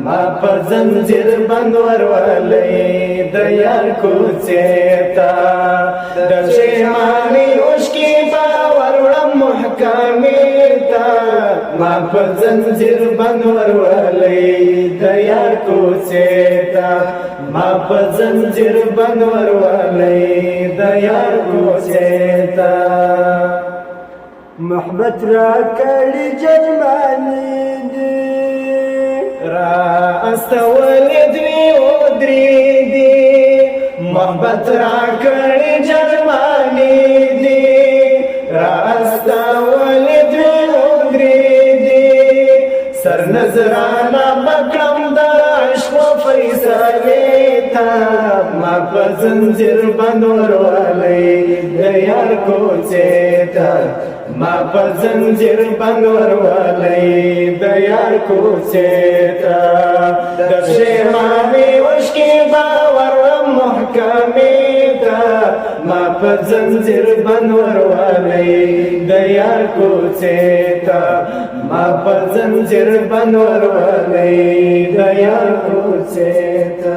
ما په زنځیر بند ورولې د یار کوڅې ته د پښیمانۍ اوښکې به وروړم محکمې ته ما په زنځیر بند ورولې د یار کوڅې ته ما په زنځیر بند ورولې د یار کوڅې ته محبت را کړي جرمانی دي را استولې دوی ودرې دي محبت را کړي جرمانی دي را استولې دوی ودرې دي سر نظرانه بکړم د عشق فیصلې ته ما په زنځیر بند ورولې د یار کوڅې ته ما په زنځیر بند ورولې د یار کوڅې ته د پښیمانۍ اوښکې به وروړم محکمې ته ما په زنځیر بند ورولې د یار کوڅې ته ما په زنځیر بند ورولې د یار کوڅې ته